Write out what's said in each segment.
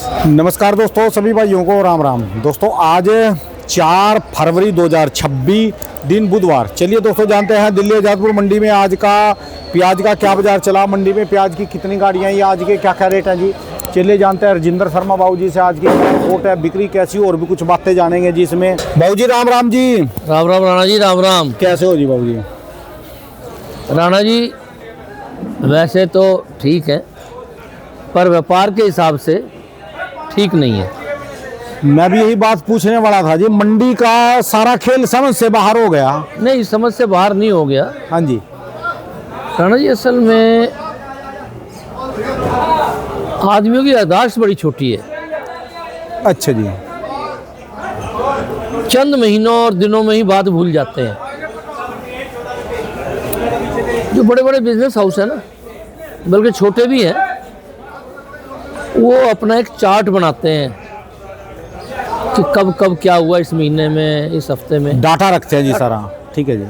नमस्कार दोस्तों, सभी भाइयों को राम राम। दोस्तों आज 4 फरवरी 2026 दिन बुधवार। चलिए दोस्तों जानते हैं दिल्ली आज़ादपुर मंडी में आज का प्याज का क्या बाजार चला, मंडी में प्याज की कितनी गाड़ियाँ हैं, आज के क्या क्या रेट हैं जी। चलिए जानते हैं राजेंद्र शर्मा बाबू जी से आज की रिपोर्ट है, बिक्री कैसी और भी कुछ बातें जानेंगे जी इसमें। बाबू जी राम राम जी। राम राम राणा जी, राम राम। कैसे हो जी बाबू जी? राणा जी वैसे तो ठीक है, पर व्यापार के हिसाब से ठीक नहीं है। मैं भी यही बात पूछने वाला था जी, मंडी का सारा खेल समझ से बाहर हो गया। नहीं, समझ से बाहर नहीं हो गया हाँ जी। राणा जी, असल में आदमियों की याददाश्त बड़ी छोटी है। अच्छा जी। चंद महीनों और दिनों में ही बात भूल जाते हैं। जो बड़े बड़े बिजनेस हाउस है ना, बल्कि छोटे भी हैं, वो अपना एक चार्ट बनाते हैं कि कब कब क्या हुआ इस महीने में, इस हफ्ते में। डाटा रखते हैं जी सारा। ठीक है जी।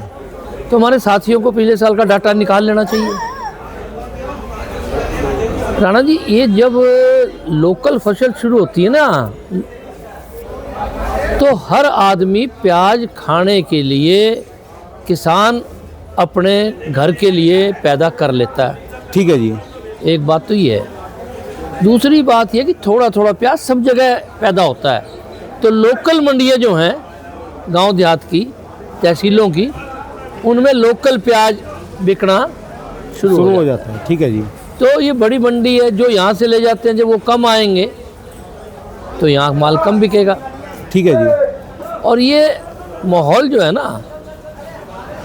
तो हमारे साथियों को पिछले साल का डाटा निकाल लेना चाहिए। राणा जी, ये जब लोकल फसल शुरू होती है ना, तो हर आदमी प्याज खाने के लिए, किसान अपने घर के लिए पैदा कर लेता है। ठीक है जी। एक बात तो ये है। दूसरी बात यह कि थोड़ा थोड़ा प्याज सब जगह पैदा होता है। तो लोकल मंडियाँ जो हैं गांव देहात की, तहसीलों की, उनमें लोकल प्याज बिकना शुरू हो जाता है। ठीक है जी। तो ये बड़ी मंडी है, जो यहाँ से ले जाते हैं, जब वो कम आएंगे तो यहाँ माल कम बिकेगा। ठीक है जी। और ये माहौल जो है ना,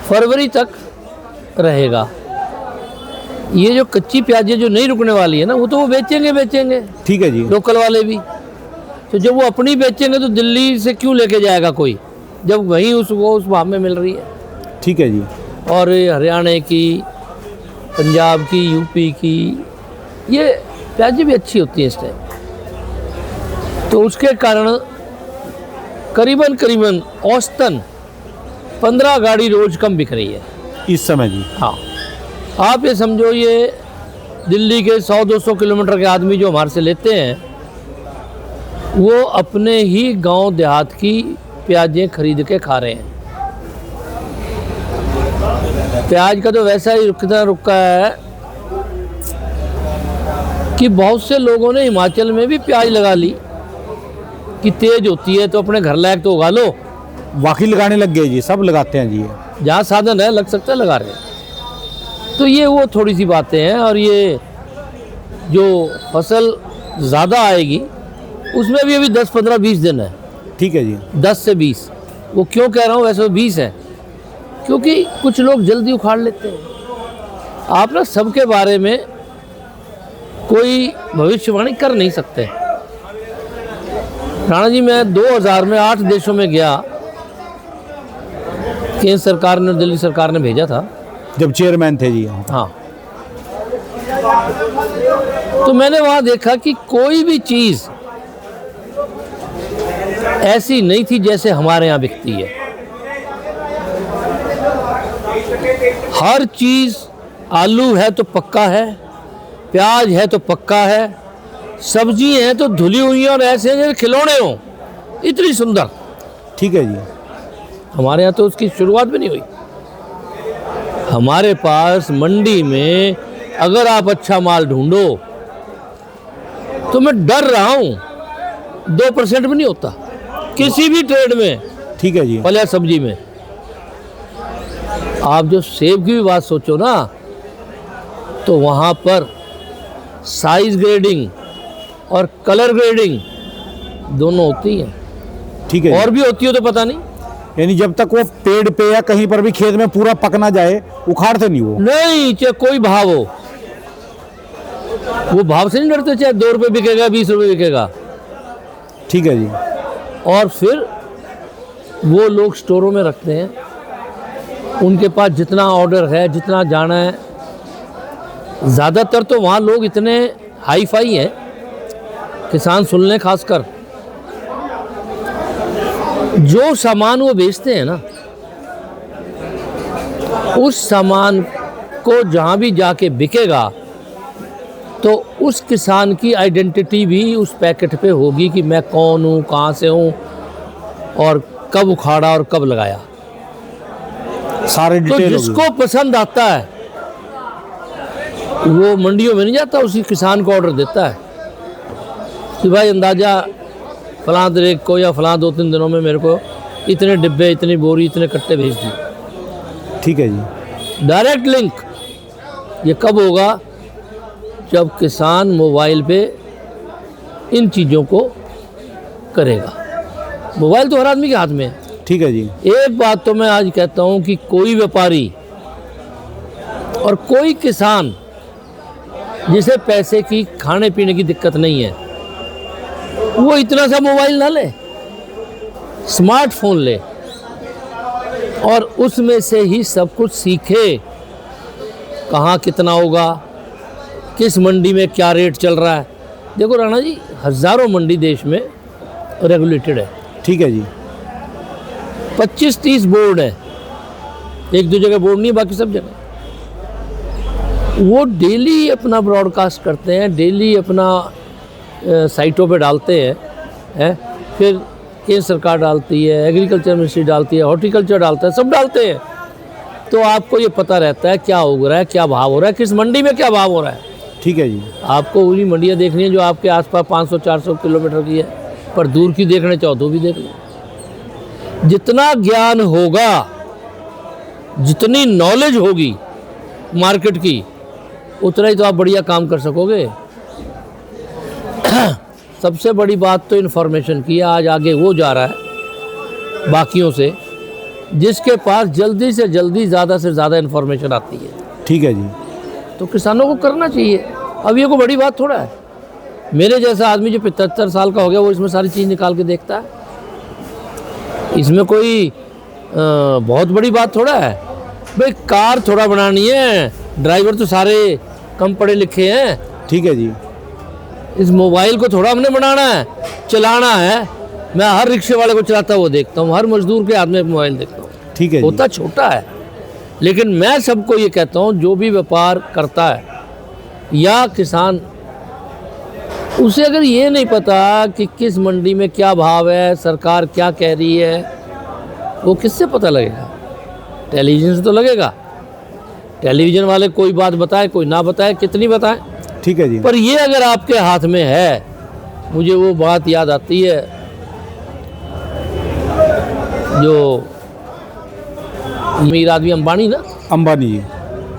फरवरी तक रहेगा। ये जो कच्ची प्याजें जो नहीं रुकने वाली है ना, वो तो वो बेचेंगे। ठीक है जी। लोकल वाले भी। तो जब वो अपनी बेचेंगे तो दिल्ली से क्यों लेके जाएगा कोई, जब वहीं उस भाव में मिल रही है। ठीक है जी। और हरियाणा की, पंजाब की, यूपी की, ये प्याजें भी अच्छी होती हैं इस टाइम। तो उसके कारण करीबन औसतन 15 गाड़ी रोज कम बिक रही है इस समय जी। हाँ, आप ये समझो, ये दिल्ली के 100-200 किलोमीटर के आदमी जो हमारे से लेते हैं, वो अपने ही गांव देहात की प्याजें खरीद के खा रहे हैं। प्याज का तो वैसा ही रुका है कि बहुत से लोगों ने हिमाचल में भी प्याज लगा ली कि तेज होती है तो अपने घर लायक तो उगा लो। वाकई लगाने लग गए जी, सब लगाते हैं जी। जहाँ साधन है लग सकता है, लगा रहे हैं। तो ये वो थोड़ी सी बातें हैं। और ये जो फसल ज़्यादा आएगी उसमें भी अभी 10, 15, 20 दिन है। ठीक है जी। 10 से 20। वो क्यों कह रहा हूँ, वैसे 20 है, क्योंकि कुछ लोग जल्दी उखाड़ लेते हैं। आप ना सबके बारे में कोई भविष्यवाणी कर नहीं सकते। राणा जी, मैं 2000 में 8 देशों में गया, केंद्र सरकार ने, दिल्ली सरकार ने भेजा था, जब चेयरमैन थे जी। हाँ। तो मैंने वहाँ देखा कि कोई भी चीज़ ऐसी नहीं थी जैसे हमारे यहाँ बिकती है। हर चीज़, आलू है तो पक्का है, प्याज है तो पक्का है, सब्जी है तो धुली हुई है और ऐसे जैसे खिलौने हों, इतनी सुंदर। ठीक है जी। हमारे यहाँ तो उसकी शुरुआत भी नहीं हुई। हमारे पास मंडी में अगर आप अच्छा माल ढूंढो तो मैं डर रहा हूँ 2% भी नहीं होता किसी भी ट्रेड में। ठीक है जी। फल या सब्जी में आप जो सेब की भी बात सोचो ना, तो वहाँ पर साइज ग्रेडिंग और कलर ग्रेडिंग दोनों होती हैं। ठीक है। और भी होती हो तो पता नहीं। यानी जब तक वो पेड़ पे या कहीं पर भी खेत में पूरा पक ना जाए, उखाड़ते नहीं वो। नहीं, चाहे कोई भाव हो, वो भाव से नहीं डरते, चाहे 2 रुपये बिकेगा, 20 रुपये बिकेगा। ठीक है जी। और फिर वो लोग स्टोरों में रखते हैं, उनके पास जितना ऑर्डर है, जितना जाना है। ज़्यादातर तो वहाँ लोग इतने हाई फाई हैं, किसान सुन लें, खासकर जो सामान वो बेचते हैं ना, उस सामान को जहाँ भी जाके बिकेगा तो उस किसान की आइडेंटिटी भी उस पैकेट पे होगी कि मैं कौन हूँ, कहाँ से हूँ और कब उखाड़ा और कब लगाया। सारे तो डिटेल होगी। जिसको पसंद आता है वो मंडियों में नहीं जाता, उसी किसान को ऑर्डर देता है कि भाई अंदाज़ा फलां तारीख को या फलां 2-3 दिनों में मेरे को इतने डिब्बे, इतनी बोरी, इतने कट्टे भेज दिए। ठीक है जी। डायरेक्ट लिंक ये कब होगा? जब किसान मोबाइल पे इन चीज़ों को करेगा। मोबाइल तो हर आदमी के हाथ में है। ठीक है जी। एक बात तो मैं आज कहता हूँ कि कोई व्यापारी और कोई किसान जिसे पैसे की, खाने पीने की दिक्कत नहीं है, वो इतना सा मोबाइल ना ले, स्मार्टफोन ले और उसमें से ही सब कुछ सीखे। कहाँ कितना होगा, किस मंडी में क्या रेट चल रहा है। देखो राणा जी, हज़ारों मंडी देश में रेगुलेटेड है। ठीक है जी। 25-30 बोर्ड है, एक दो जगह बोर्ड नहीं, बाकी सब जगह। वो डेली अपना ब्रॉडकास्ट करते हैं, डेली अपना साइटों पे डालते हैं, फिर केंद्र सरकार डालती है, एग्रीकल्चर मिनिस्ट्री डालती है, हॉर्टिकल्चर डालता है, सब डालते हैं। तो आपको ये पता रहता है क्या उग रहा है, क्या भाव हो रहा है, किस मंडी में क्या भाव हो रहा है। ठीक है जी। आपको वही मंडियाँ देखनी है जो आपके आसपास 500-400 किलोमीटर की है, पर दूर की देखने चाहो तो भी देख लो। जितना ज्ञान होगा, जितनी नॉलेज होगी मार्केट की, उतना ही तो आप बढ़िया काम कर सकोगे। सबसे बड़ी बात तो इन्फॉर्मेशन की है। आज आगे वो जा रहा है बाकियों से जिसके पास जल्दी से जल्दी ज़्यादा से ज़्यादा इन्फॉर्मेशन आती है। ठीक है जी। तो किसानों को करना चाहिए। अब ये कोई बड़ी बात थोड़ा है। मेरे जैसा आदमी जो 75 साल का हो गया वो इसमें सारी चीज़ निकाल के देखता है। इसमें कोई बहुत बड़ी बात थोड़ा है। भाई कार थोड़ा बनानी है, ड्राइवर तो सारे कम पढ़े लिखे हैं। ठीक है जी। इस मोबाइल को थोड़ा हमने बनाना है, चलाना है। मैं हर रिक्शे वाले को चलाता हुआ देखता हूँ, हर मजदूर के हाथ में मोबाइल देखता हूँ। ठीक है जी। होता छोटा है, लेकिन मैं सबको ये कहता हूँ जो भी व्यापार करता है या किसान, उसे अगर ये नहीं पता कि किस मंडी में क्या भाव है, सरकार क्या कह रही है, वो किससे पता लगेगा? टेलीविज़न से तो लगेगा। टेलीविज़न वाले कोई बात बताए, कोई ना बताए, कितनी बताए। ठीक है जी। पर ये अगर आपके हाथ में है, मुझे वो बात याद आती है जो अमीर आदमी अंबानी ना, अंबानी जी,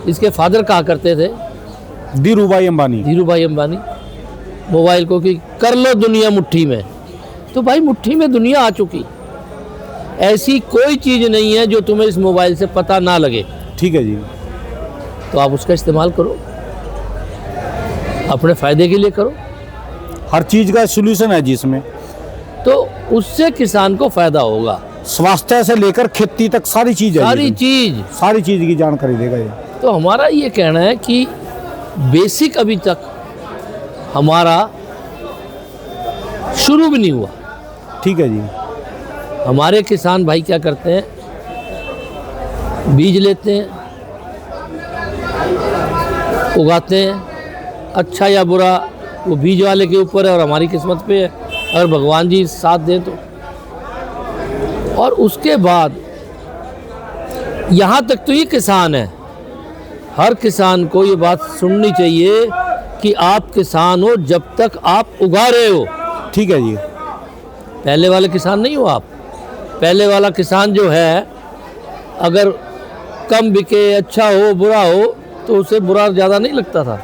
इसके फादर कहा करते थे, धीरूभाई अंबानी। धीरूभाई अंबानी, मोबाइल को कि कर लो दुनिया मुट्ठी में। तो भाई मुट्ठी में दुनिया आ चुकी। ऐसी कोई चीज़ नहीं है जो तुम्हें इस मोबाइल से पता ना लगे। ठीक है जी। तो आप उसका इस्तेमाल करो, अपने फ़ायदे के लिए करो। हर चीज़ का सॉल्यूशन है जिसमें, तो उससे किसान को फ़ायदा होगा। स्वास्थ्य से लेकर खेती तक सारी चीज़ है, सारी चीज़। सारी चीज़ की जानकारी देगा ये। तो हमारा ये कहना है कि बेसिक अभी तक हमारा शुरू भी नहीं हुआ। ठीक है जी। हमारे किसान भाई क्या करते हैं, बीज लेते हैं, उगाते हैं, अच्छा या बुरा वो बीज वाले के ऊपर है और हमारी किस्मत पे है, अगर भगवान जी साथ दें तो। और उसके बाद यहाँ तक तो ये किसान है, हर किसान को ये बात सुननी चाहिए कि आप किसान हो जब तक आप उगा रहे हो। ठीक है जी। पहले वाले किसान नहीं हो आप। पहले वाला किसान जो है, अगर कम बिके, अच्छा हो, बुरा हो, तो उसे बुरा ज़्यादा नहीं लगता था।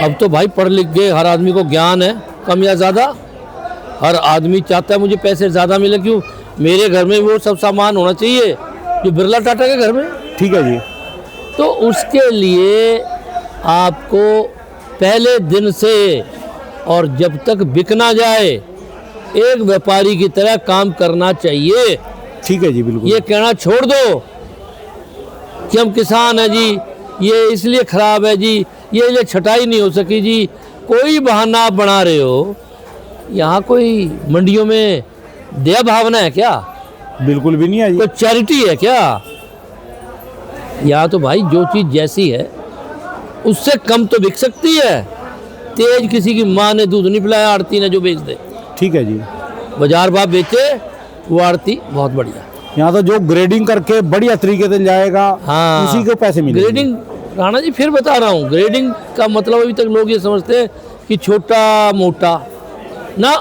अब तो भाई पढ़ लिख गए, हर आदमी को ज्ञान है, कम या ज़्यादा। हर आदमी चाहता है मुझे पैसे ज़्यादा मिले, क्यों? मेरे घर में वो सब सामान होना चाहिए जो बिरला टाटा के घर में। ठीक है जी। तो उसके लिए आपको पहले दिन से और जब तक बिक ना जाए एक व्यापारी की तरह काम करना चाहिए। ठीक है जी, बिल्कुल। ये कहना छोड़ दो कि हम किसान हैं जी, ये इसलिए ख़राब है जी, ये छटाई नहीं हो सकी जी, कोई बहाना आप बना रहे हो। यहाँ कोई मंडियों में दया भावना है क्या? बिल्कुल भी नहीं है कोई चैरिटी है क्या? यहाँ तो भाई जो चीज़ जैसी है उससे कम तो बिक सकती है, तेज किसी की माँ ने दूध नहीं पिलाया आड़ती ने जो बेच दे। ठीक है जी। बाजार भाव बेचे वो आड़ती बहुत बढ़िया। यहाँ तो जो ग्रेडिंग करके बढ़िया तरीके से जाएगा, हाँ, उसी को पैसे मिलेंगे। ग्रेडिंग राणा जी फिर बता रहा हूँ, ग्रेडिंग का मतलब अभी तक लोग ये समझते हैं कि छोटा मोटा ना,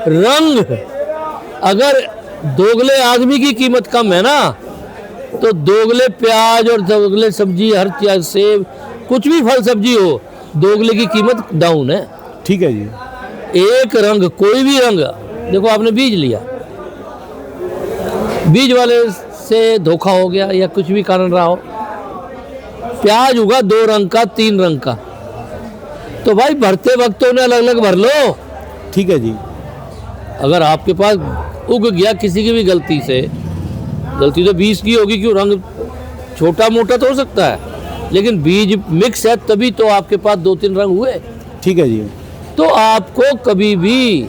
रंग अगर दोगले आदमी की कीमत कम है ना, तो दोगले प्याज और दोगले सब्जी, हर चीज, सेब, कुछ भी फल सब्जी हो, दोगले की कीमत डाउन है। ठीक है जी। एक रंग, कोई भी रंग, देखो आपने बीज लिया, बीज वाले से धोखा हो गया या कुछ भी कारण रहा हो, प्याज होगा 2 रंग का, 3 रंग का, तो भाई भरते वक्त तो उन्हें अलग अलग भर लो। ठीक है जी। अगर आपके पास उग गया किसी की भी गलती से, गलती तो बीज की होगी, क्यों, रंग छोटा मोटा तो हो सकता है, लेकिन बीज मिक्स है तभी तो आपके पास 2-3 रंग हुए। ठीक है जी। तो आपको कभी भी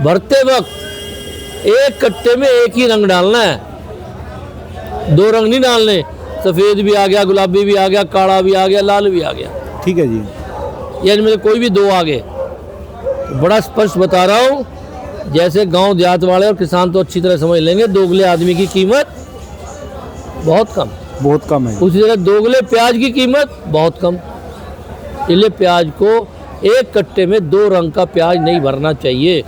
भरते वक्त एक कट्टे में एक ही रंग डालना है, 2 रंग नहीं डालने। सफ़ेद भी आ गया, गुलाबी भी आ गया, काला भी आ गया, लाल भी आ गया, ठीक है जी। या इनमें से कोई भी 2 आ गए। तो बड़ा स्पष्ट बता रहा हूँ, जैसे गांव देहात वाले और किसान तो अच्छी तरह समझ लेंगे, दोगले आदमी की कीमत बहुत कम, बहुत कम है। उसी तरह दोगले प्याज की कीमत बहुत कम। इसलिए प्याज को एक कट्टे में 2 रंग का प्याज नहीं भरना चाहिए।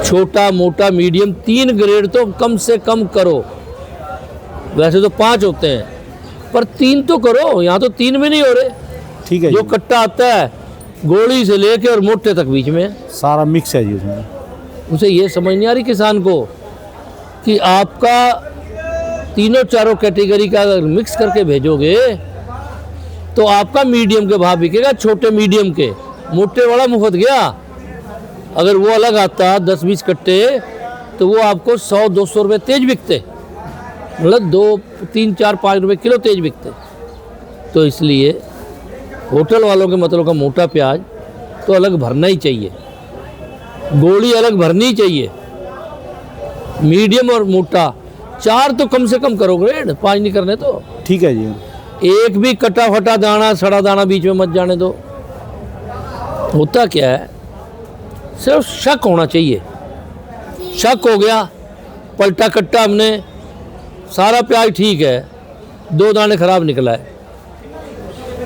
छोटा मोटा मीडियम 3 ग्रेड तो कम से कम करो, वैसे तो 5 होते हैं, पर 3 तो करो। यहाँ तो 3 भी नहीं हो रहे। ठीक है जो जी। कट्टा आता है गोली से लेके और मोटे तक बीच में सारा मिक्स है जी उसमें। उसे ये समझ नहीं आ रही किसान को कि आपका तीनों चारों कैटेगरी का अगर मिक्स करके भेजोगे तो आपका मीडियम के भाव बिकेगा, छोटे मीडियम के, मोटे वाला मुफ्त गया। अगर वो अलग आता 10-20 कट्टे तो वो आपको 100-200 रुपये तेज बिकते, मतलब 2-3-4-5 रुपये किलो तेज बिकते। तो इसलिए होटल वालों के मतलब का मोटा प्याज तो अलग भरना ही चाहिए, गोली अलग भरनी चाहिए, मीडियम और मोटा 4 तो कम से कम करो ग्रेड, 5 नहीं करने तो। ठीक है जी। एक भी कटा फटा दाना, सड़ा दाना बीच में मत जाने दो। होता क्या है, सिर्फ शक होना चाहिए। शक हो गया, पलटा कट्टा हमने, सारा प्याज ठीक है, 2 दाने खराब निकला है,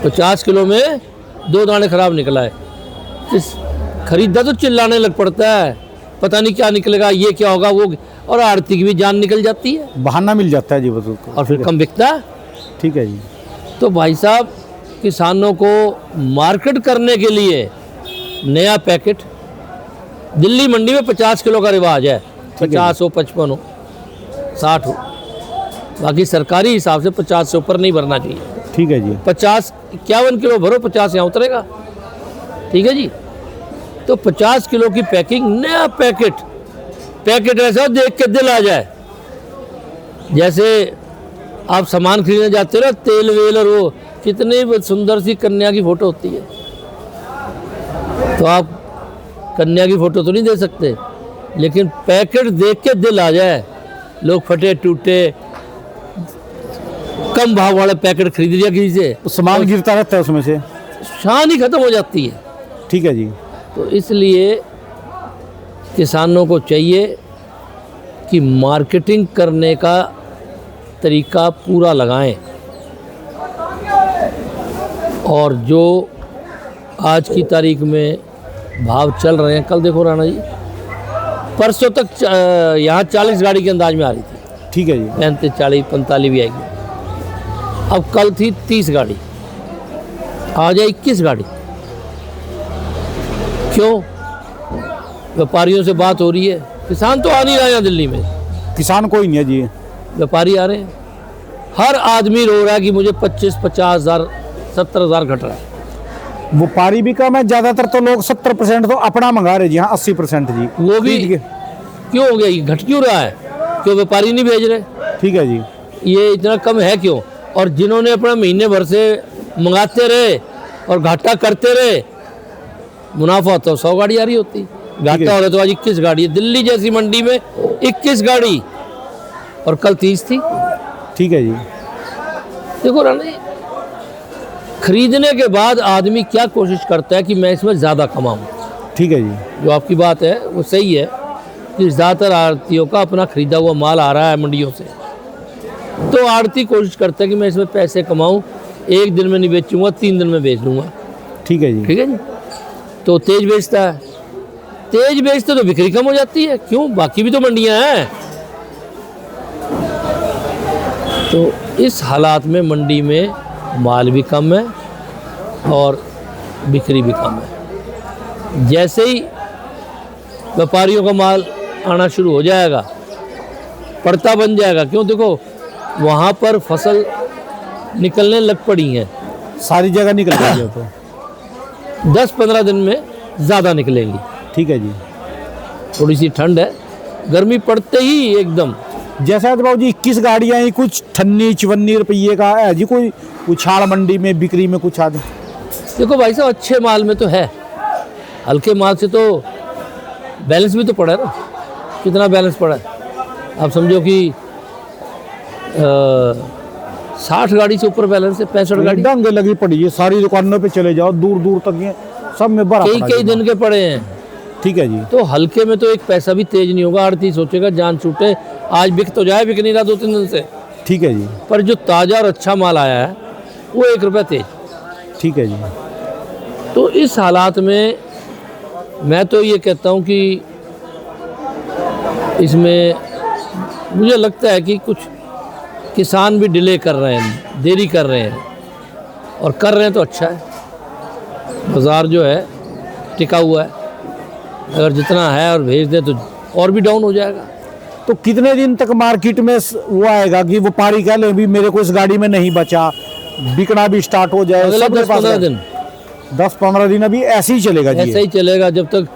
50 किलो में 2 दाने खराब निकला है, इस खरीदा तो चिल्लाने लग पड़ता है, पता नहीं क्या निकलेगा, ये क्या होगा वो, और आड़ती की भी जान निकल जाती है, बहाना मिल जाता है जी बस उसको, और फिर कम बिकता है। ठीक है जी। तो भाई साहब, किसानों को मार्केट करने के लिए नया पैकेट, दिल्ली मंडी में 50 किलो का रिवाज है, 50 हो, 55 हो, 60 हो, बाकी सरकारी हिसाब से 50 से ऊपर नहीं भरना चाहिए। ठीक है जी। 51 किलो भरो, 50 यहाँ उतरेगा। ठीक है जी। तो 50 किलो की पैकिंग, नया पैकेट ऐसा देख के दिल आ जाए, जैसे आप सामान खरीदने जाते हो ना, तेल वेल और वो, कितनी सुंदर सी कन्या की फोटो होती है, तो आप कन्या की फोटो तो नहीं दे सकते, लेकिन पैकेट देख के दिल आ जाए। लोग फटे टूटे कम भाव वाला पैकेट खरीद लिया किसी से, तो सामान गिरता रहता है उसमें से, शान ही खत्म हो जाती है। ठीक है जी। तो इसलिए किसानों को चाहिए कि मार्केटिंग करने का तरीका पूरा लगाएं, और जो आज की तारीख में भाव चल रहे हैं, कल देखो राणा जी, परसों तक यहाँ 40 गाड़ी के अंदाज में आ रही थी, ठीक है जी। 35, 40, 45 भी आएगी। अब कल थी 30 गाड़ी, आज है 21 गाड़ी। क्यों? व्यापारियों से बात हो रही है, किसान तो आ नहीं रहा है दिल्ली में, किसान कोई नहीं है जी, व्यापारी आ रहे हैं। हर आदमी रो रहा है कि मुझे 25-50 हज़ार, 70 हज़ार घट रहा है। व्यापारी भी कम है, ज़्यादातर तो लोग 70% तो अपना मंगा रहे जी, हाँ 80% जी, वो भी खरीद के। क्यों हो गया, ये घट क्यों रहा है? क्यों व्यापारी नहीं भेज रहे? ठीक है जी। ये इतना कम है क्यों? और जिन्होंने अपना महीने भर से मंगाते रहे और घाटा करते रहे, मुनाफा तो 100 गाड़ी आ रही होती, घाटा हो रहा तो आज 21 गाड़ी है। दिल्ली जैसी मंडी में 21 गाड़ी, और कल 30 थी। ठीक है जी। देखो राणा जी, खरीदने के बाद आदमी क्या कोशिश करता है कि मैं इसमें ज़्यादा कमाऊँ। ठीक है जी। जो आपकी बात है वो सही है कि ज़्यादातर आड़तियों का अपना ख़रीदा हुआ माल आ रहा है मंडियों से, तो आड़ती कोशिश करता है कि मैं इसमें पैसे कमाऊँ, एक दिन में नहीं बेचूंगा, 3 दिन में बेच लूँगा। ठीक है जी। ठीक है जी। तो तेज बेचता है, तेज बेचते तो बिक्री कम हो जाती है। क्यों? बाकी भी तो मंडियां हैं। तो इस हालात में मंडी में माल भी कम है और बिक्री भी कम है। जैसे ही व्यापारियों का माल आना शुरू हो जाएगा, पड़ता बन जाएगा। क्यों? देखो वहाँ पर फसल निकलने लग पड़ी हैं, सारी जगह निकल गई तो 10-15 दिन में ज़्यादा निकलेंगी। ठीक है जी। थोड़ी सी ठंड है, गर्मी पड़ते ही एकदम। जैसे आज बाबू जी 21 गाड़ियाँ ही कुछ 58-54 रुपये का है जी, कोई उछाल मंडी में बिक्री में कुछ आदि। देखो भाई साहब, अच्छे माल में तो है, हल्के माल से तो बैलेंस भी तो पड़ा है ना। कितना बैलेंस पड़ा है? आप समझो कि 60 गाड़ी से ऊपर बैलेंस है, 65 गाड़ी। डंगे लगी पड़ी है, सारी दुकानों पे चले जाओ, दूर दूर तक ये सब में भरा पड़ा कई दिन के पड़े हैं। ठीक है जी। तो हल्के में तो एक पैसा भी तेज नहीं होगा। आड़ती सोचेगा जान छूटे, आज बिक तो जाए, बिक नहीं रहा 2-3 दिन से। ठीक है जी। पर जो ताज़ा और अच्छा माल आया है वो 1 रुपया तेज। ठीक है जी। तो इस हालात में मैं तो ये कहता हूँ कि इसमें मुझे लगता है कि कुछ किसान भी डिले कर रहे हैं, देरी कर रहे हैं, और कर रहे हैं तो अच्छा है। बाज़ार जो है टिका हुआ है, अगर जितना है और भेज दे तो और भी डाउन हो जाएगा। तो कितने दिन तक मार्केट में वो आएगा कि व्यापारी कह ले भी मेरे को इस गाड़ी में नहीं बचा, बिकना भी स्टार्ट हो जाए? अगले 10-15 दिन, 10-15 दिन अभी ऐसे ही चलेगा जी? ऐसे ही चलेगा जब तक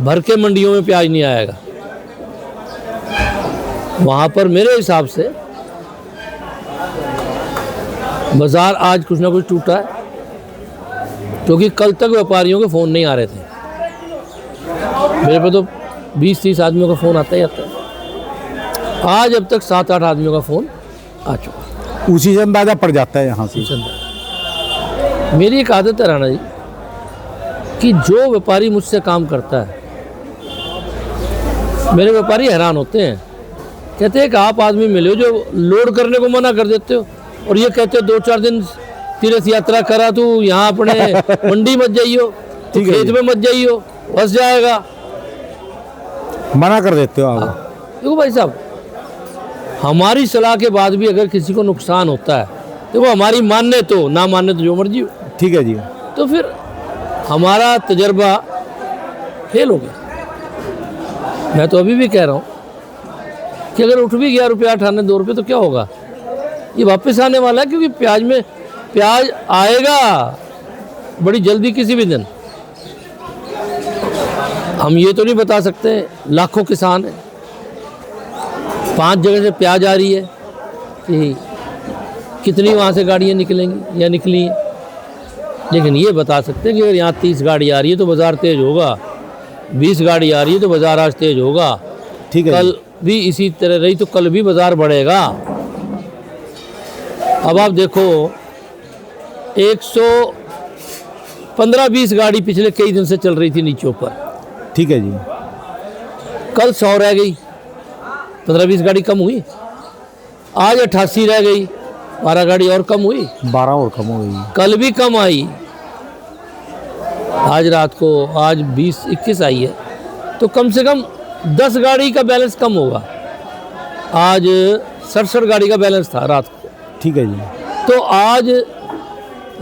भर के मंडियों में प्याज नहीं आएगा। वहाँ पर मेरे हिसाब से बाज़ार आज कुछ ना कुछ टूटा है, क्योंकि कल तक व्यापारियों के फ़ोन नहीं आ रहे थे। मेरे पे तो 20-30 आदमियों का फ़ोन आता ही आता है। आज अब तक 7-8 आदमियों का फ़ोन आ चुका। उसी से अंदाज़ा पड़ जाता है यहाँ से। मेरी एक आदत है राणा जी कि जो व्यापारी मुझसे काम करता है, मेरे व्यापारी हैरान होते हैं, कहते हैं कि आप आदमी मिले हो जो लोड करने को मना कर देते हो, और ये कहते हो 2-4 दिन तीर्थ यात्रा करा तू यहाँ अपने मंडी मत जाइयो, तो खेत में मत जाइयो, फंस जाएगा, मना कर देते हो आप। देखो भाई साहब, हमारी सलाह के बाद भी अगर किसी को नुकसान होता है, देखो हमारी मानने तो, ना मानने तो जो मर्जी हो। ठीक है जी। तो फिर हमारा तजर्बा फेल हो गया। मैं तो अभी भी कह रहा हूँ कि अगर उठ भी गया रुपया 98-2 रुपये तो क्या होगा, ये वापस आने वाला है, क्योंकि प्याज आएगा बड़ी जल्दी किसी भी दिन। हम ये तो नहीं बता सकते, लाखों किसान हैं, 5 जगह से प्याज आ रही है कि कितनी वहाँ से गाड़ियाँ निकलेंगी या निकली हैं, लेकिन ये बता सकते हैं कि अगर यहाँ 30 गाड़ी आ रही है तो बाज़ार तेज़ होगा, 20 गाड़ी आ रही है तो बाज़ार आज तेज़ होगा। ठीक है। कल भी इसी तरह रही तो कल भी बाज़ार बढ़ेगा। अब आप देखो 115-20 गाड़ी पिछले कई दिन से चल रही थी नीचे ऊपर। ठीक है जी। कल 100 रह गई, 15-20 गाड़ी कम हुई। आज 88 रह गई, 12 गाड़ी और कम हुई, 12 और कम हो गई। कल भी कम आई, आज रात को आज 20-21 आई है, तो कम से कम 10 गाड़ी का बैलेंस कम होगा। आज 67 गाड़ी का बैलेंस था रात को। ठीक है जी। तो आज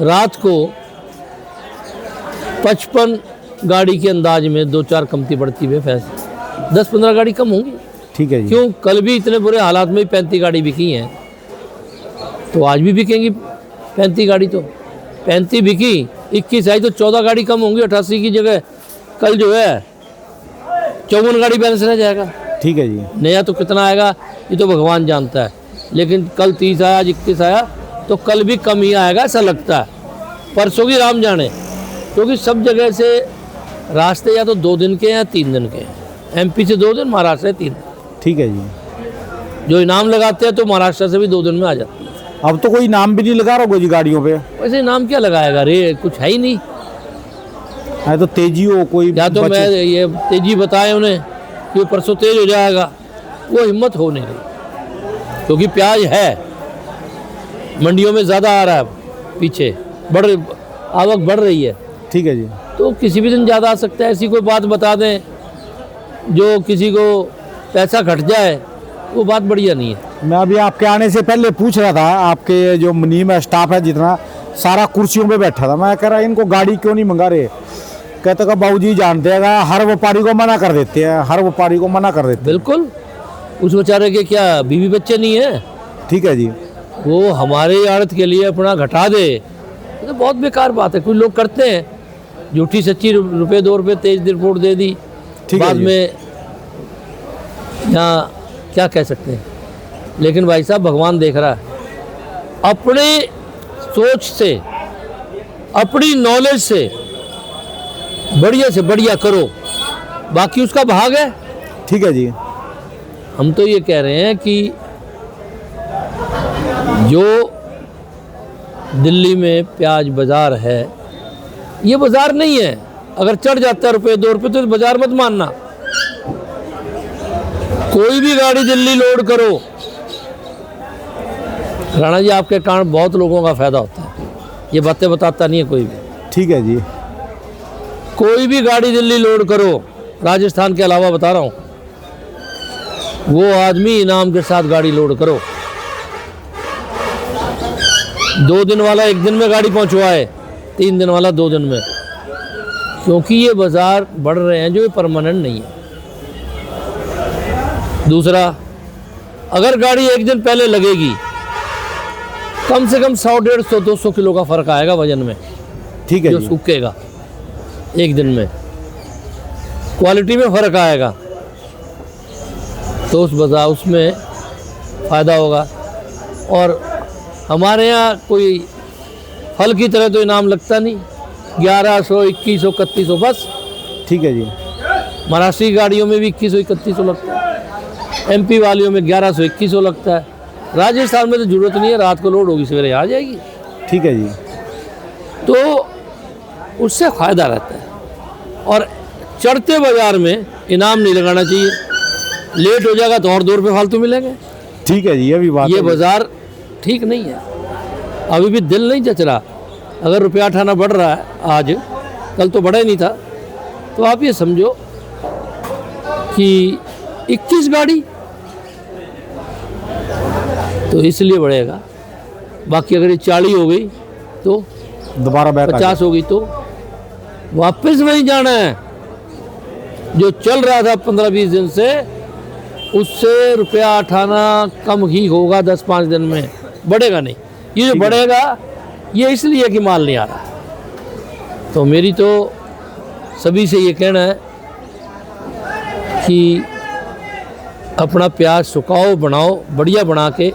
रात को 55 गाड़ी के अंदाज में 2-4 कमती बढ़ती हुई फैसले 10-15 गाड़ी कम होंगी। ठीक है जी। क्यों? कल भी इतने बुरे हालात में 35 गाड़ी बिकी हैं, तो आज भी बिकेंगी 35 गाड़ी। तो 35 बिकी, 21 आई तो 14 गाड़ी कम होंगी। 88 की जगह कल जो है 54 गाड़ी बैलेंस रह जाएगा। ठीक है जी। नया तो कितना आएगा ये तो भगवान जानता है, लेकिन कल 30 आया, आज 31 आया, तो कल भी कम ही आएगा ऐसा लगता है। परसों की राम जाने, क्योंकि सब जगह से रास्ते या तो 2 दिन के हैं या 3 दिन के हैं। MP से 2 दिन, महाराष्ट्र से 3 दिन। ठीक है जी। जो इनाम लगाते हैं तो महाराष्ट्र से भी 2 दिन में आ जाती है। अब तो कोई नाम भी नहीं लगा रहा जी गाड़ियों पे। वैसे नाम क्या लगाएगा रे, कुछ है ही नहीं। है तो तेजी हो कोई या तो मैं ये तेजी बताए उन्हें कि परसों तेज हो जाएगा, वो हिम्मत हो नहीं रही, क्योंकि प्याज है मंडियों में ज़्यादा आ रहा है, पीछे आवक बढ़ रही है। ठीक है जी। तो किसी भी दिन ज़्यादा आ सकता है। ऐसी कोई बात बता दें जो किसी को पैसा घट जाए, वो बात बढ़िया नहीं है। मैं अभी आपके आने से पहले पूछ रहा था, आपके जो मुनीम है स्टाफ है जितना सारा कुर्सियों पे बैठा था, मैं कह रहा इनको गाड़ी क्यों नहीं मंगा रहे। कहते का बाबूजी जानते हैं हर व्यापारी को मना कर देते हैं, हर व्यापारी को मना कर देते हैं। बिल्कुल, उस बेचारे के क्या बीवी बच्चे नहीं है? ठीक है जी। वो हमारे आड़त के लिए अपना घटा दे, तो बहुत बेकार बात है। कुछ लोग करते हैं झूठी सच्ची, रुपये 2 रुपये तेज रिपोर्ट दे दी, ठीक है बाद जी। में यहाँ क्या कह सकते हैं। लेकिन भाई साहब भगवान देख रहा है। अपने सोच से, अपनी नॉलेज से बढ़िया करो, बाकी उसका भाग है। ठीक है जी। हम तो ये कह रहे हैं कि जो दिल्ली में प्याज बाज़ार है, ये बाज़ार नहीं है। अगर चढ़ जाता है रुपये 2 रुपये तो बाज़ार मत मानना। कोई भी गाड़ी दिल्ली लोड करो, राणा जी आपके कारण बहुत लोगों का फ़ायदा होता है, ये बातें बताता नहीं है कोई भी। ठीक है जी। कोई भी गाड़ी दिल्ली लोड करो, राजस्थान के अलावा बता रहा हूँ, वो आदमी इनाम के साथ गाड़ी लोड करो। 2 दिन वाला 1 दिन में गाड़ी पहुँचवाए, 3 दिन वाला 2 दिन में, क्योंकि ये बाज़ार बढ़ रहे हैं जो ये परमानेंट नहीं है। दूसरा, अगर गाड़ी 1 दिन पहले लगेगी, कम से कम 100, 150, 200 किलो का फ़र्क आएगा वजन में, ठीक है जो जी। सूखेगा 1 दिन में, क्वालिटी में फ़र्क आएगा, तो उस बाज़ार उसमें फ़ायदा होगा। और हमारे यहाँ कोई फल की तरह तो इनाम लगता नहीं, 1100, 2100, 3100 बस। ठीक है जी। महाराष्ट्री गाड़ियों में भी 2100, 3100 लगता है, MP वालियों में 1100, 2100 लगता है। राजस्थान में तो ज़रूरत नहीं है, रात को लोड होगी सवेरे आ जाएगी। ठीक है जी। तो उससे फ़ायदा रहता है। और चढ़ते बाज़ार में इनाम नहीं लगाना चाहिए, लेट हो जाएगा तो और 2 रुपये फालतू मिलेंगे। ठीक है जी। अभी बात ये बाज़ार ठीक नहीं है, अभी भी दिल नहीं चच रहा। अगर रुपया उठाना बढ़ रहा है आज, कल तो बढ़ा ही नहीं था, तो आप ये समझो कि 21 गाड़ी तो इसलिए बढ़ेगा। बाकी अगर ये 40 हो गई तो दोबारा बैक 50 हो गई तो वापस वहीं जाना है। जो चल रहा था 15-20 दिन से, उससे रुपया उठाना कम ही होगा 10-5 दिन में, बढ़ेगा नहीं। ये जो बढ़ेगा ये इसलिए कि माल नहीं आ रहा। तो मेरी तो सभी से ये कहना है कि अपना प्याज सुखाओ, बनाओ, बढ़िया बना के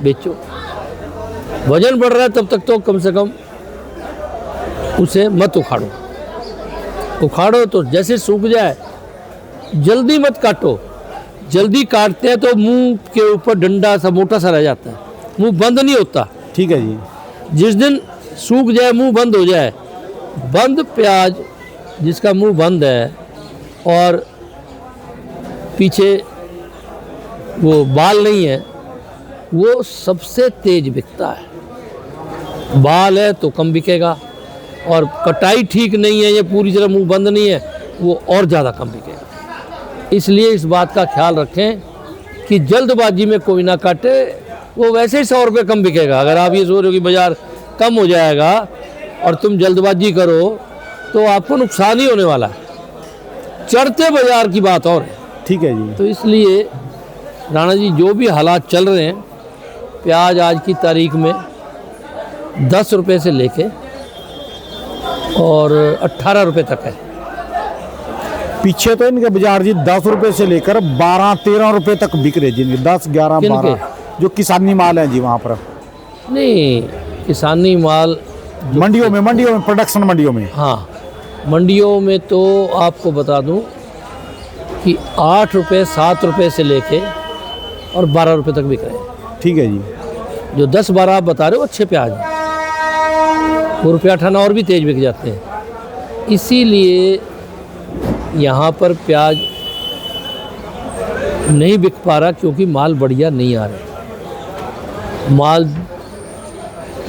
बेचो। वजन बढ़ रहा है तब तक तो कम से कम उसे मत उखाड़ो तो जैसे सूख जाए, जल्दी मत काटो। जल्दी काटते हैं तो मुंह के ऊपर डंडा सा मोटा सा रह जाता है, मुंह बंद नहीं होता। ठीक है जी। जिस दिन सूख जाए, मुंह बंद हो जाए, बंद प्याज जिसका मुंह बंद है और पीछे वो बाल नहीं है, वो सबसे तेज बिकता है। बाल है तो कम बिकेगा, और कटाई ठीक नहीं है, ये पूरी तरह मुंह बंद नहीं है, वो और ज़्यादा कम बिकेगा। इसलिए इस बात का ख्याल रखें कि जल्दबाजी में कोई ना काटे, वो वैसे ही 100 रुपये कम बिकेगा। अगर आप ये सोच रहे हो कि बाज़ार कम हो जाएगा और तुम जल्दबाजी करो तो आपको नुकसान ही होने वाला है। चढ़ते बाज़ार की बात और है। ठीक है जी। तो इसलिए राणा जी, जो भी हालात चल रहे हैं, प्याज आज की तारीख में 10 रुपये से लेके और 18 रुपये तक है। पीछे तो इनके बाजार जी 10 रुपये से लेकर 12-13 रुपये तक बिक रहे जी, 10, 11, किनके? 12 जो किसानी माल है जी वहाँ पर। नहीं, किसानी माल मंडियों में प्रोडक्शन मंडियों में। हाँ, मंडियों में तो आपको बता दूं कि 8 रुपये, 7 रुपये से लेके और 12 रुपये तक बिक रहे हैं। ठीक है जी। जो 10-12 आप बता रहे हो अच्छे प्याज हैं, वो रुपया 18 और भी तेज बिक जाते हैं। इसीलिए यहाँ पर प्याज नहीं बिक पा रहा, क्योंकि माल बढ़िया नहीं आ रहा। माल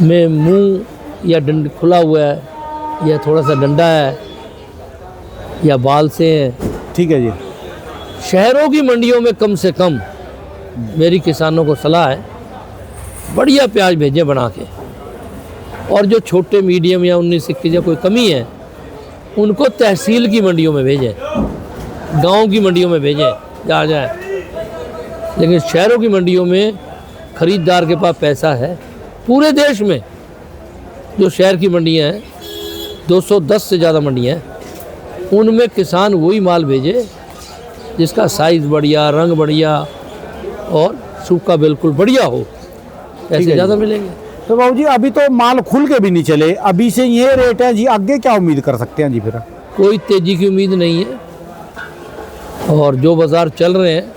में मुंह या डंड खुला हुआ है, या थोड़ा सा डंडा है, या बाल से है। ठीक है जी। शहरों की मंडियों में कम से कम मेरी किसानों को सलाह है, बढ़िया प्याज भेजें बना के। और जो छोटे मीडियम या 19-21 या कोई कमी है, उनको तहसील की मंडियों में भेजें, गांव की मंडियों में भेजें जा जाए। लेकिन शहरों की मंडियों में ख़रीदार के पास पैसा है। पूरे देश में जो शहर की मंडियां हैं, 210 से ज़्यादा मंडियां हैं, उनमें किसान वही माल भेजे जिसका साइज़ बढ़िया, रंग बढ़िया और सूखा बिल्कुल बढ़िया हो, पैसे है ज़्यादा जी। मिलेंगे। तो बाबू जी अभी तो माल खुल के भी नहीं चले, अभी से ये रेट है जी, आगे क्या उम्मीद कर सकते हैं जी फिर? कोई तेज़ी की उम्मीद नहीं है, और जो बाज़ार चल रहे हैं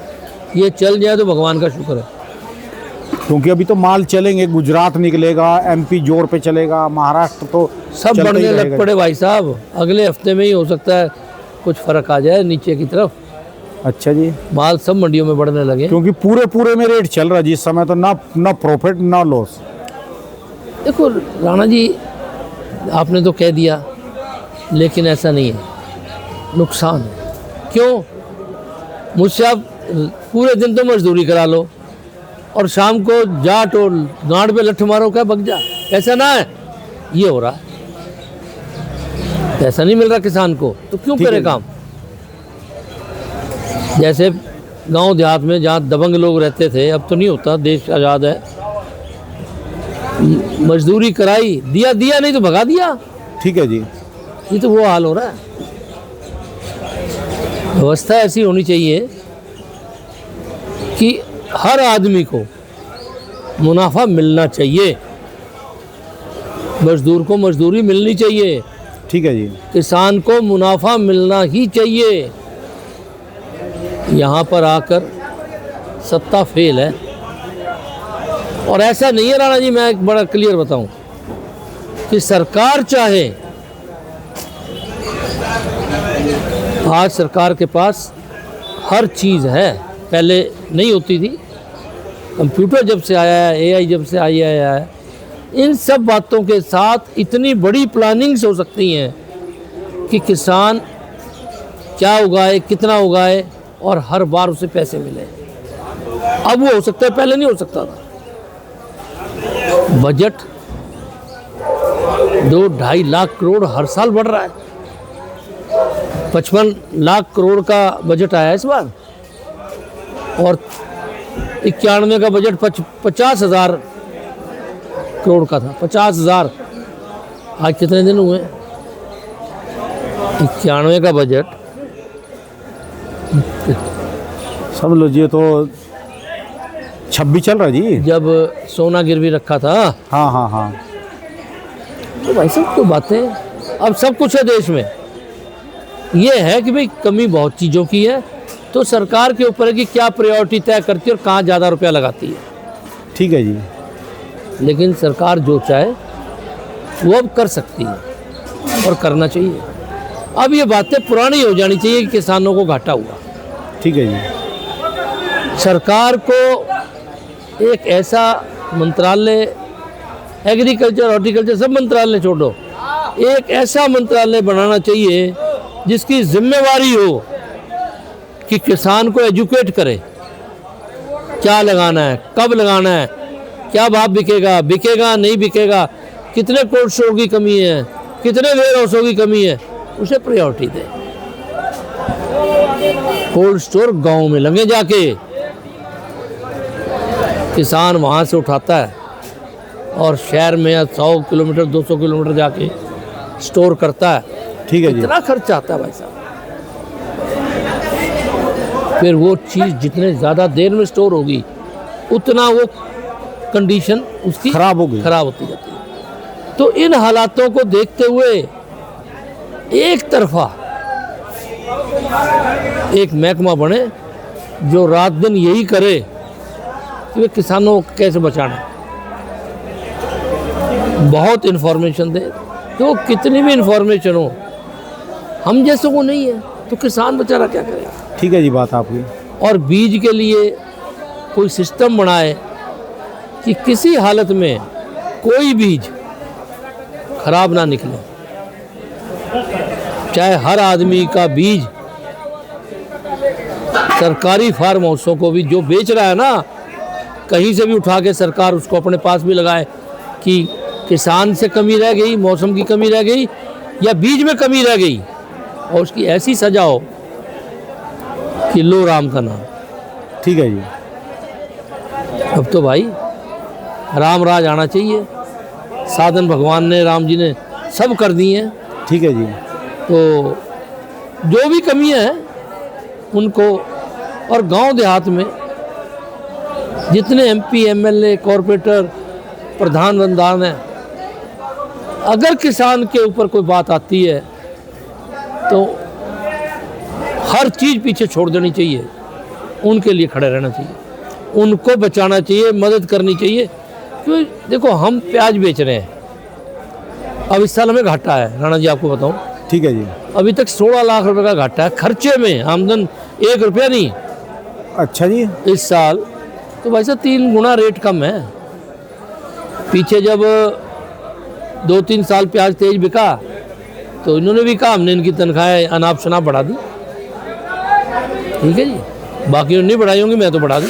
ये चल जाए तो भगवान का शुक्र है। क्योंकि अभी तो माल चलेंगे, गुजरात निकलेगा, एमपी जोर पे चलेगा, महाराष्ट्र तो सब चलता ही बढ़ने लग रहेगा। पड़े भाई साहब, अगले हफ्ते में ही हो सकता है कुछ फ़र्क आ जाए नीचे की तरफ। अच्छा जी। माल सब मंडियों में बढ़ने लगे। क्योंकि पूरे में रेट चल रहा है जी इस समय, तो ना प्रॉफिट ना लॉस। देखो राणा जी, आपने तो कह दिया, लेकिन ऐसा नहीं है, नुकसान है। क्यों? मुझसे आप पूरे दिन तो मजदूरी करा लो और शाम को जाट और गांड पे लठ मारो, क्या बग जा, ऐसा ना है। ये हो रहा है, पैसा नहीं मिल रहा किसान को, तो क्यों ठीक है करे जी। काम? जैसे गांव देहात में जहाँ दबंग लोग रहते थे, अब तो नहीं होता, देश आज़ाद है। मजदूरी कराई, दिया नहीं तो भगा दिया। ठीक है जी। ये तो वो हाल हो रहा है। व्यवस्था ऐसी होनी चाहिए कि हर आदमी को मुनाफा मिलना चाहिए, मजदूर को मजदूरी मिलनी चाहिए, ठीक है जी। किसान को मुनाफा मिलना ही चाहिए। यहाँ पर आकर सत्ता फेल है। और ऐसा नहीं है राणा जी, मैं एक बड़ा क्लियर बताऊं कि सरकार चाहे, आज सरकार के पास हर चीज़ है, पहले नहीं होती थी। कंप्यूटर जब से आया है, एआई जब से आया है, इन सब बातों के साथ इतनी बड़ी प्लानिंग्स हो सकती हैं कि किसान क्या उगाए, कितना उगाए और हर बार उसे पैसे मिले। अब वो हो सकता है, पहले नहीं हो सकता था। बजट 2-2.5 लाख करोड़ हर साल बढ़ रहा है। 55 लाख करोड़ का बजट आया है इस बार, और 91 का बजट 50,000 करोड़ का था। 50,000, आज कितने दिन हुए? 91 का बजट, समझ लो जी, ये तो 26 चल रहा है जी। जब सोना गिरवी रखा था। हाँ। तो भाई सब तो बातें, अब सब कुछ है देश में। ये है कि भाई कमी बहुत चीज़ों की है, तो सरकार के ऊपर है कि क्या प्रायोरिटी तय करती है और कहाँ ज़्यादा रुपया लगाती है। ठीक है जी। लेकिन सरकार जो चाहे वो अब कर सकती है और करना चाहिए। अब ये बातें पुरानी हो जानी चाहिए कि किसानों को घाटा हुआ। ठीक है जी। सरकार को एक ऐसा मंत्रालय, एग्रीकल्चर, हॉर्टिकल्चर, सब मंत्रालय छोड़ो, एक ऐसा मंत्रालय बनाना चाहिए जिसकी जिम्मेवारी हो कि किसान को एजुकेट करे, क्या लगाना है, कब लगाना है, क्या भाव बिकेगा नहीं बिकेगा, कितने कोल्ड स्टोर की कमी है, कितने वेयर हाउसों की कमी है, उसे प्रायोरिटी दे। कोल्ड स्टोर गांव में लगे जाके, किसान वहाँ से उठाता है और शहर में 100 किलोमीटर 200 किलोमीटर जाके स्टोर करता है। ठीक है जी। इतना खर्च आता है भाई साहब। फिर वो चीज़ जितने ज़्यादा देर में स्टोर होगी, उतना वो कंडीशन उसकी खराब होगी, खराब होती जाती है। तो इन हालातों को देखते हुए एक तरफा एक महकमा बने जो रात दिन यही करे कि वे किसानों को कैसे बचाना, बहुत इन्फॉर्मेशन दे, तो कितनी भी इन्फॉर्मेशन हो, हम जैसों को नहीं है तो किसान बेचारा क्या करेगा। ठीक है जी, बात आपकी। और बीज के लिए कोई सिस्टम बनाए कि किसी हालत में कोई बीज खराब ना निकले, चाहे हर आदमी का बीज सरकारी फार्म हाउसों को भी जो बेच रहा है ना, कहीं से भी उठा के सरकार उसको अपने पास भी लगाए कि किसान से कमी रह गई, मौसम की कमी रह गई या बीज में कमी रह गई, और उसकी ऐसी सजा हो कि लो राम का नाम। ठीक है जी। अब तो भाई राम राज आना चाहिए, साधन भगवान ने, राम जी ने सब कर दिए हैं। ठीक है जी। तो जो भी कमियां हैं उनको, और गांव देहात में जितने एमपी, एमएलए, कॉरपोरेटर, प्रधान वंदान हैं, अगर किसान के ऊपर कोई बात आती है तो हर चीज़ पीछे छोड़ देनी चाहिए, उनके लिए खड़े रहना चाहिए, उनको बचाना चाहिए, मदद करनी चाहिए। क्योंकि देखो हम प्याज बेच रहे हैं, अब इस साल हमें घाटा है राणा जी, आपको बताऊं। ठीक है जी। अभी तक 16 लाख रुपए का घाटा है खर्चे में, आमदन 1 रुपया नहीं अच्छा जी। इस साल। तो भाई साहब 3 गुना रेट कम है। पीछे जब 2-3 साल प्याज तेज बिका तो इन्होंने भी कहा हमने इनकी तनख्वाहें अनाप शनाप बढ़ा दी। ठीक है जी, बाकी नहीं बढ़ाई होंगी, मैं तो बढ़ा दी।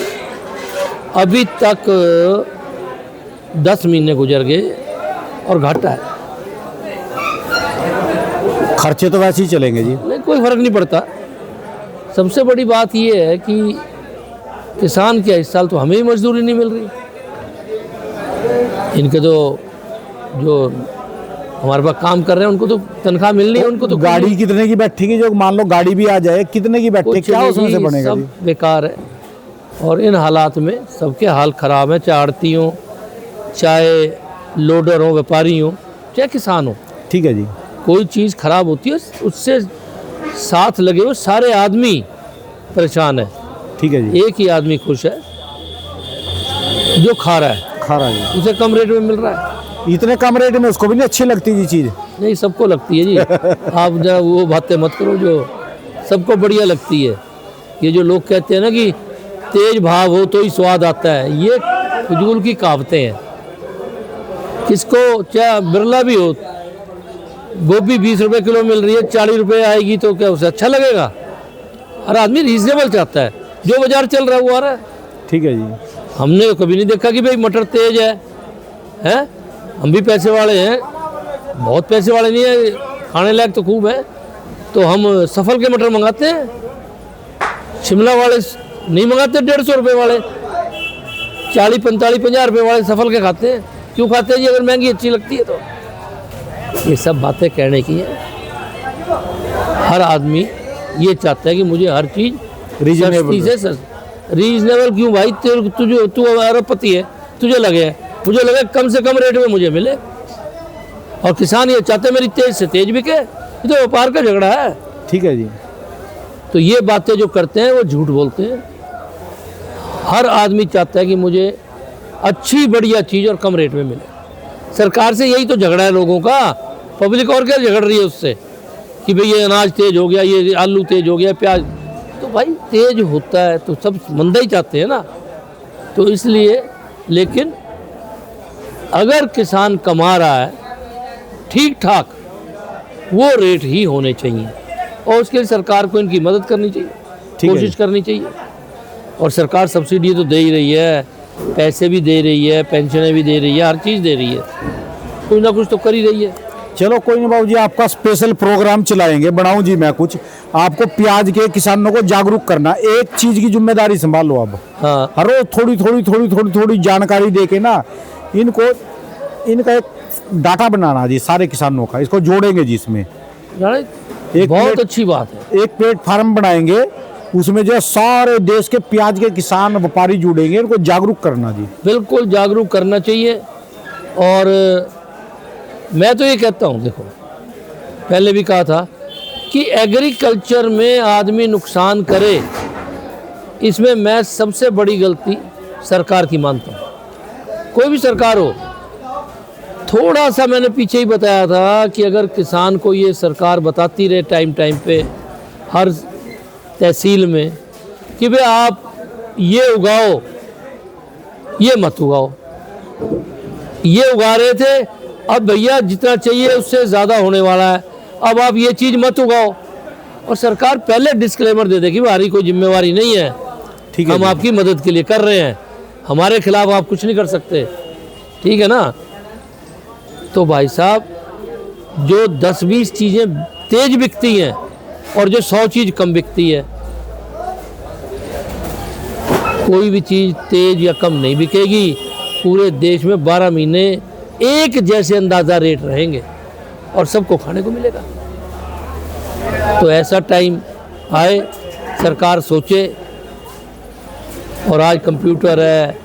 अभी तक 10 महीने गुजर गए और घाटा है। खर्चे तो वैसे ही चलेंगे जी। नहीं, कोई फर्क नहीं पड़ता। सबसे बड़ी बात यह है कि किसान क्या, इस साल तो हमें ही मजदूरी नहीं मिल रही। इनके तो जो हमारे पास काम कर रहे हैं उनको तो तनख्वाह मिलनी है, उनको तो गाड़ी कितने की बैठेगी? जो मान लो गाड़ी भी आ जाए, कितने की बैठे, क्या उसमें से बनेगा जी? सब बेकार है। और इन हालात में सबके हाल ख़राब है, चाहे आड़ती हो, चाहे लोडर हो, व्यापारी हो, चाहे किसान हो। ठीक है जी। कोई चीज़ खराब होती है उससे साथ लगे हुए सारे आदमी परेशान है। ठीक है जी। एक ही आदमी खुश है जो खा रहा है, उसे कम रेट में मिल रहा है। इतने कम रेट में उसको भी नहीं अच्छी लगती जी चीज़? नहीं, सबको लगती है जी। आप जरा वो बातें मत करो जो सबको बढ़िया लगती है। ये जो लोग कहते हैं ना कि तेज भाव हो तो ही स्वाद आता है, ये फजूल की कहावतें हैं। किसको, चाहे बिरला भी हो, गोभी 20 रुपए किलो मिल रही है, 40 रुपए आएगी तो क्या उसे अच्छा लगेगा? हर आदमी रीजनेबल चाहता है, जो बाजार चल रहा है वो आ रहा है। ठीक है जी। हमने कभी नहीं देखा कि भाई मटर तेज है, हैं? हम भी पैसे वाले हैं, बहुत पैसे वाले नहीं है, खाने लायक तो खूब है, तो हम सफल के मटर मंगाते हैं, शिमला वाले नहीं मंगाते। 150 रुपये वाले, 40, 45, 50 रुपये वाले सफल के खाते हैं। क्यों खाते हैं जी? अगर महंगी अच्छी लगती है तो। ये सब बातें कहने की है। हर आदमी ये चाहता है कि मुझे हर चीज़ रीजनेबल क्यों भाई? तू अरबपति है, तुझे लगे, मुझे लगे कम से कम रेट में मुझे मिले। और किसान ये चाहते मेरी तेज से तेज बिके, ये तो व्यापार का झगड़ा है। ठीक है जी। तो ये बातें जो करते हैं वो झूठ बोलते हैं। हर आदमी चाहता है कि मुझे अच्छी बढ़िया चीज़ और कम रेट में मिले। सरकार से यही तो झगड़ा है लोगों का। पब्लिक और क्या झगड़ रही है उससे कि भाई ये अनाज तेज हो गया, ये आलू तेज हो गया, प्याज। तो भाई तेज होता है तो सब मंदा ही चाहते हैं ना। तो इसलिए, लेकिन अगर किसान कमा रहा है ठीक ठाक, वो रेट ही होने चाहिए और उसके लिए सरकार को इनकी मदद करनी चाहिए, कोशिश करनी चाहिए। और सरकार सब्सिडी तो दे ही रही है, पैसे भी दे रही है, पेंशनें भी दे रही है, हर चीज़ दे रही है, कुछ ना कुछ तो कर ही रही है। चलो कोई नहीं बाबू जी, आपका स्पेशल प्रोग्राम चलाएंगे, बनाऊं जी मैं कुछ। आपको प्याज के किसानों को जागरूक करना, एक चीज़ की जिम्मेदारी संभाल लो अब। हाँ, हर रोज थोड़ी जानकारी दे के ना इनको, इनका एक डाटा बनाना जी सारे किसानों का, इसको जोड़ेंगे जी इसमें। एक बहुत अच्छी बात है। एक प्लेटफार्म बनाएंगे, उसमें जो सारे देश के प्याज के किसान व्यापारी जुड़ेंगे, इनको जागरूक करना जी। बिल्कुल जागरूक करना चाहिए। और मैं तो ये कहता हूँ, देखो पहले भी कहा था कि एग्रीकल्चर में आदमी नुकसान करे, इसमें मैं सबसे बड़ी गलती सरकार की मानता हूँ। कोई भी सरकार हो, थोड़ा सा मैंने पीछे ही बताया था कि अगर किसान को ये सरकार बताती रहे टाइम टाइम पे हर तहसील में कि भाई आप ये उगाओ, ये मत उगाओ, ये उगा रहे थे, अब भैया जितना चाहिए उससे ज़्यादा होने वाला है, अब आप ये चीज़ मत उगाओ, और सरकार पहले डिस्क्लेमर दे दे कि हमारी कोई जिम्मेवारी नहीं है, ठीक है हम जी। आपकी मदद के लिए कर रहे हैं, हमारे खिलाफ आप कुछ नहीं कर सकते, ठीक है ना। तो भाई साहब, जो 10-20 चीज़ें तेज बिकती हैं और जो 100 चीज़ कम बिकती है, कोई भी चीज़ तेज या कम नहीं बिकेगी। पूरे देश में 12 महीने एक जैसे अंदाज़ा रेट रहेंगे और सबको खाने को मिलेगा। तो ऐसा टाइम आए, सरकार सोचे, और आज कंप्यूटर है,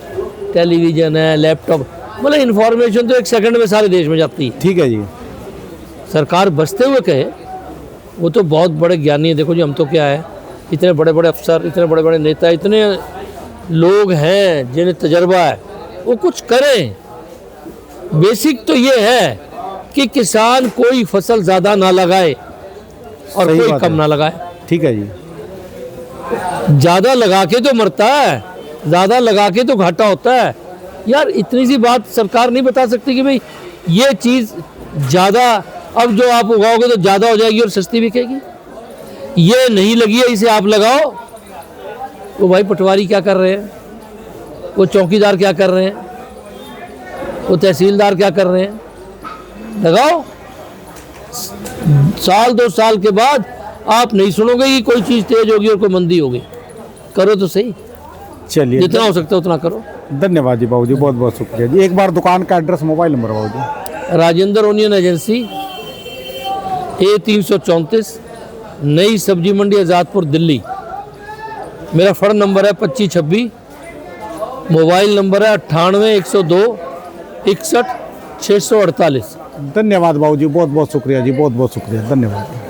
टेलीविज़न है, लैपटॉप, मतलब इन्फॉर्मेशन तो 1 सेकंड में सारे देश में जाती है। ठीक है जी। सरकार बचते हुए कहे, वो तो बहुत बड़े ज्ञानी है। देखो जी, हम तो क्या है, इतने बड़े बड़े अफसर, इतने बड़े बड़े नेता, इतने लोग हैं जिन्हें तजर्बा है, वो कुछ करें। बेसिक तो ये है कि किसान कोई फसल ज़्यादा ना लगाए और सही कोई बात कम है। ना लगाए। ठीक है जी। ज़्यादा लगा के तो मरता है, ज़्यादा लगा के तो घाटा होता है। यार इतनी सी बात सरकार नहीं बता सकती कि भाई ये चीज़ ज़्यादा, अब जो आप उगाओगे तो ज़्यादा हो जाएगी और सस्ती बिकेगी। ये नहीं लगी है, इसे आप लगाओ। वो भाई पटवारी क्या कर रहे हैं, वो चौकीदार क्या कर रहे हैं, वो तहसीलदार क्या कर रहे हैं, लगाओ। साल 2 साल के बाद आप नहीं सुनोगे कि कोई चीज़ तेज होगी और कोई मंदी होगी। करो तो सही, चलिए, जितना हो सकता है उतना करो। धन्यवाद जी बाबू जी, बहुत बहुत शुक्रिया जी। एक बार दुकान का एड्रेस, मोबाइल नंबर बाबू जी। राजेंद्र ओनियन एजेंसी, A334, नई सब्जी मंडी, आज़ादपुर, दिल्ली। मेरा फ़ोन नंबर है 2526, मोबाइल नंबर है 98 102 61 648। धन्यवाद बाबू जी, बहुत बहुत शुक्रिया जी, बहुत बहुत शुक्रिया, धन्यवाद।